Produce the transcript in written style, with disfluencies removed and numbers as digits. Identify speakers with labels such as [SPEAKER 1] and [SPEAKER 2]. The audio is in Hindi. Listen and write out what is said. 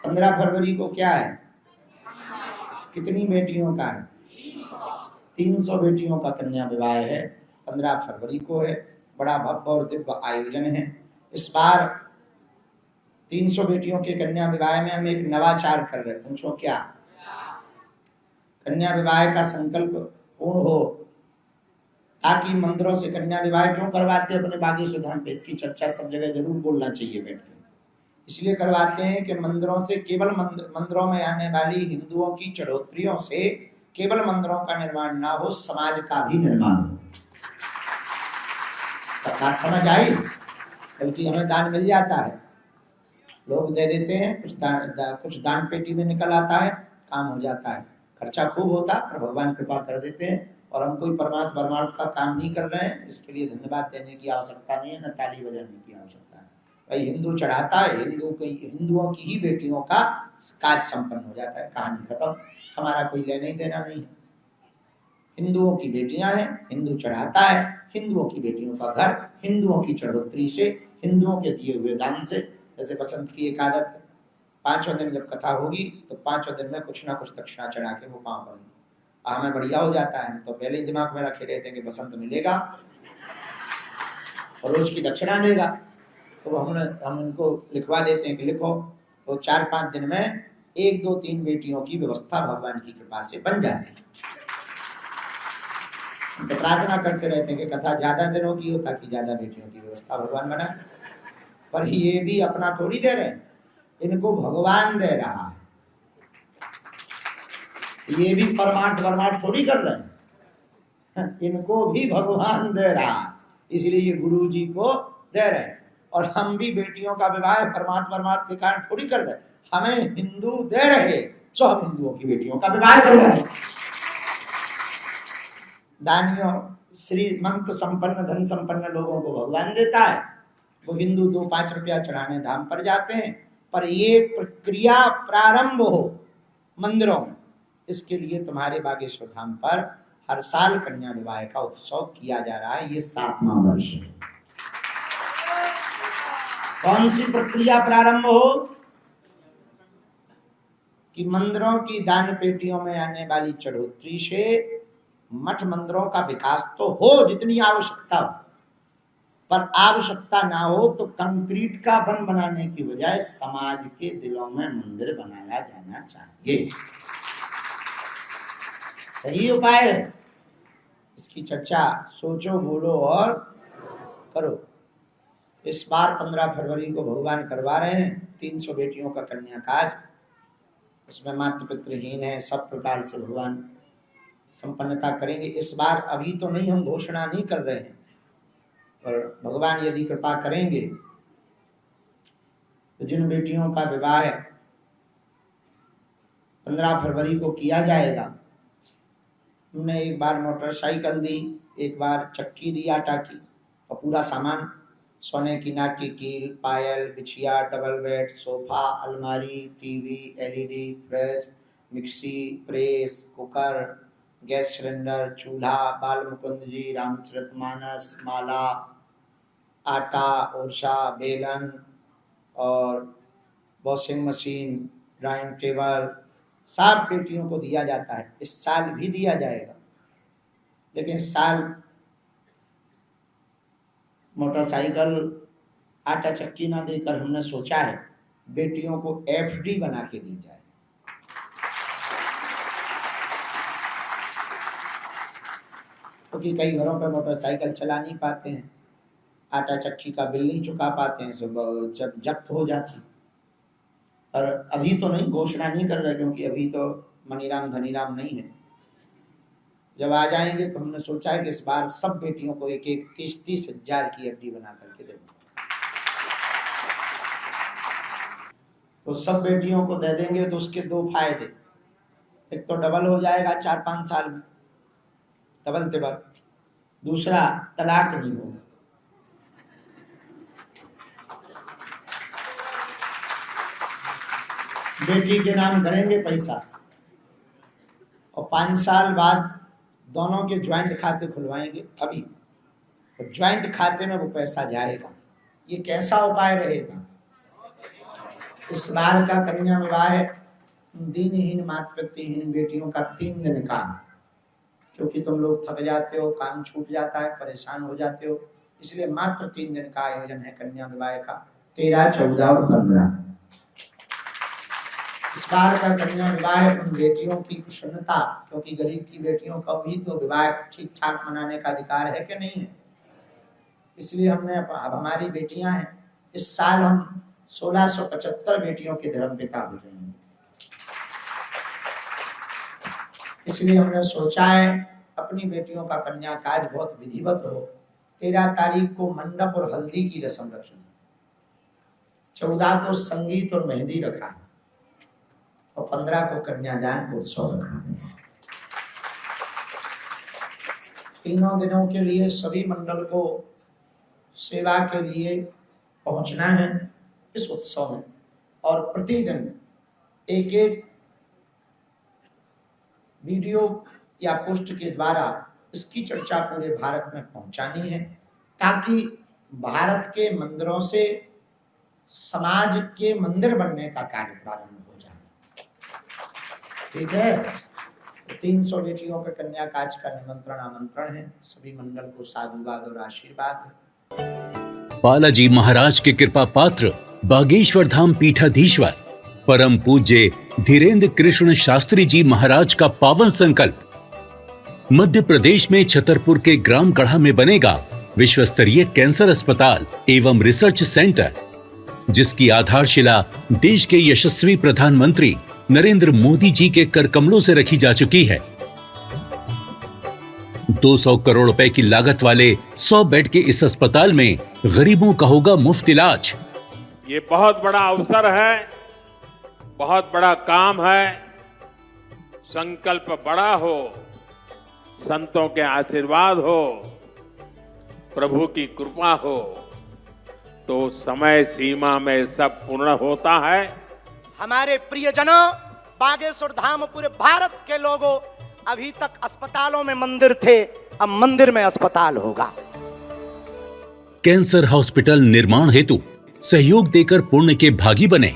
[SPEAKER 1] 15 फरवरी को क्या है? कितनी बेटियों का है? 300 बेटियों का कन्या विवाह है, 15 फरवरी को है। बड़ा भव्य और दिव्य आयोजन है। इस बार 300 बेटियों के कन्या विवाह में हम एक नवाचार कर रहे हैं। पूछो क्या? कन्या विवाह का संकल्प पूर्ण हो, ताकि मंदिरों से कन्या विवाह क्यों करवाते हैं अपने बागेश्वर धाम पे, इसकी चर्चा सब जगह जरूर बोलना चाहिए बैठ के। इसलिए करवाते हैं कि मंदिरों से केवल मंदिरों में आने वाली हिंदुओं की चढ़ोत्रियों से केवल मंदिरों का निर्माण ना हो, समाज का भी निर्माण हो। सब बात समझ आई? बल्कि हमें दान मिल जाता है, लोग दे देते हैं, कुछ दान पेटी में निकल आता है, काम हो जाता है। खर्चा खूब होता पर भगवान कृपा कर देते हैं। और हम कोई परमार्थ का काम नहीं कर रहे हैं, इसके लिए धन्यवाद देने की आवश्यकता नहीं है, न ताली बजाने की आवश्यकता है। भाई हिंदू चढ़ाता है, हिंदुओं की ही बेटियों का काज संपन्न हो जाता है, कहानी खत्म। हमारा कोई लेना ही देना नहीं है। हिंदुओं की बेटियां हैं, हिंदू चढ़ाता है, हिंदुओं की बेटियों का घर, हिंदुओं की चढ़ोतरी से, हिंदुओं के दिए हुए दान से। जैसे बसंत की एक आदत है, 5वें दिन जब कथा होगी तो 5वें दिन में कुछ ना कुछ दक्षिणा चढ़ा के वो पाँव पड़ेंगे। हमें बढ़िया हो जाता है, तो पहले ही दिमाग में रखे रहते हैं कि बसंत मिलेगा और रोज की दक्षिणा देगा, तो हम उनको लिखवा देते हैं कि लिखो। तो 4-5 दिन में 1, 2, 3 बेटियों की व्यवस्था भगवान की कृपा से बन जाती है। तो प्रार्थना करते रहते हैं कि कथा ज्यादा दिनों की हो, ताकि ज्यादा बेटियों की व्यवस्था भगवान बनाए। पर ये भी अपना थोड़ी दे रहे हैं, इनको भगवान दे रहा है। ये भी परमार्थ थोड़ी कर रहे हैं, इनको भी भगवान दे रहा है, इसलिए ये गुरु जी को दे रहे हैं। और हम भी बेटियों का विवाह परमार्थ के कारण थोड़ी कर रहे हैं, हमें हिंदू दे रहे, तो हम हिंदुओं की बेटियों का विवाह करवा रहे। दानियों, श्रीमंत संपन्न धन संपन्न लोगों को भगवान देता है, वो हिंदू 2-5 रुपया चढ़ाने धाम पर जाते हैं। पर ये प्रक्रिया प्रारंभ हो मंदिरों में, इसके लिए तुम्हारे बागेश्वर धाम पर हर साल कन्या विवाह का उत्सव किया जा रहा है। ये 7वां वर्ष है। कौन सी प्रक्रिया प्रारंभ हो? कि मंदिरों की दान पेटियों में आने वाली चढ़ोतरी से मठ मंदिरों का विकास तो हो जितनी आवश्यकता हो, पर आवश्यकता ना हो तो कंक्रीट का वन बनाने की बजाय समाज के दिलों में मंदिर बनाया जाना चाहिए। सही उपाय है। इसकी चर्चा सोचो, बोलो और करो। इस बार 15 फरवरी को भगवान करवा रहे हैं 300 बेटियों का कन्या काज। उसमें मातृ पितृहीन है, सब प्रकार से भगवान संपन्नता करेंगे। इस बार अभी तो नहीं, हम घोषणा नहीं कर रहे हैं, पर भगवान यदि कृपा करेंगे तो जिन बेटियों का विवाह 15 फरवरी को किया जाएगा, हमने एक बार मोटरसाइकिल दी, एक बार चक्की दी आटा की, और पूरा सामान, सोने की नाक की कील, पायल, बिछिया, डबल बेड, सोफा, अलमारी, TV, LED, fridge, mixie, press, cooker, gas cylinder, चूल्हा, बाल मुकुंद जी, रामचरितमानस, माला, आटा, ओरछा, बेलन और वॉशिंग मशीन, ड्राइंग टेबल, सब बेटियों को दिया जाता है। इस साल भी दिया जाएगा, लेकिन इस साल मोटरसाइकिल, आटा चक्की ना देकर हमने सोचा है बेटियों को एफडी बना के दी जाए। क्योंकि कई घरों पर मोटरसाइकिल चला नहीं पाते हैं, आटा चक्की का बिल नहीं चुका पाते हैं, जब जब्त हो जाती। और अभी तो नहीं, घोषणा नहीं कर रहे, क्योंकि अभी तो मनीराम धनीराम नहीं है। जब आ जाएंगे तो हमने सोचा है कि इस बार सब बेटियों को एक 30-30 हजार की एफडी बना करके देंगे। तो सब बेटियों को दे देंगे तो उसके 2 फायदे, एक तो डबल हो जाएगा 4-5 साल में, डबल तिबल। दूसरा, तलाक नहीं होगा। बेटी के नाम करेंगे पैसा, और 5 साल बाद दोनों के ज्वाइंट खाते खुलवाएंगे। अभी तो ज्वाइंट खाते में वो पैसा जाएगा। ये कैसा उपाय रहेगा? इस बार का कन्या विवाह दीनहीन मातृत्वहीन बेटियों का 3 दिन का, क्योंकि तुम लोग थक जाते हो, काम छूट जाता है, परेशान हो जाते हो, इसलिए मात्र 3 दिन का आयोजन है कन्या विवाह का, 13, 14 और 15। इस बार का कन्या विवाह उन बेटियों की प्रसन्नता, क्योंकि गरीब की बेटियों का भी तो विवाह ठीक ठाक मनाने का अधिकार है कि नहीं है, इसलिए हमने अब हमारी बेटियां हैं, इस साल हम 1675 बेटियों के धर्म पिता हो जाएंगे, इसलिए हमने सोचा है अपनी बेटियों का कन्या काज बहुत विधिवत हो। 13 तारीख को मंडप और हल्दी की रस्म रखी, 14 को संगीत और मेहंदी रखा है और 15 को कन्यादान उत्सव रखा है। तीनों दिनों के लिए सभी मंडल को सेवा के लिए पहुंचना है इस उत्सव में, और प्रतिदिन एक एक वीडियो या पोस्ट के द्वारा इसकी चर्चा पूरे भारत में पहुंचानी है, ताकि भारत के मंदिरों से समाज के मंदिर बनने का कार्य प्रारंभ हो जाए। ठीक है, 300 बेटियों के कन्या काज का निमंत्रण आमंत्रण है, सभी मंडल को साधुवाद और आशीर्वाद है।
[SPEAKER 2] बालाजी महाराज के कृपा पात्र बागेश्वर धाम पीठाधीश्वर परम पूज्य धीरेन्द्र कृष्ण शास्त्री जी महाराज का पावन संकल्प। मध्य प्रदेश में छतरपुर के ग्राम गढ़ा में बनेगा विश्व स्तरीय कैंसर अस्पताल एवं रिसर्च सेंटर, जिसकी आधारशिला देश के यशस्वी प्रधानमंत्री नरेंद्र मोदी जी के कर कमलों से रखी जा चुकी है। 200 करोड़ रुपए की लागत वाले 100 बेड के इस अस्पताल में गरीबों का होगा मुफ्त इलाज।
[SPEAKER 3] ये बहुत बड़ा अवसर है, बहुत बड़ा काम है। संकल्प बड़ा हो, संतों के आशीर्वाद हो, प्रभु की कृपा हो, तो समय सीमा में सब पूर्ण होता है।
[SPEAKER 4] हमारे प्रियजनों, बागेश्वर धाम पूरे भारत के लोगों, अभी तक अस्पतालों में मंदिर थे, अब मंदिर में अस्पताल होगा।
[SPEAKER 2] कैंसर हॉस्पिटल निर्माण हेतु सहयोग देकर पुण्य के भागी बने।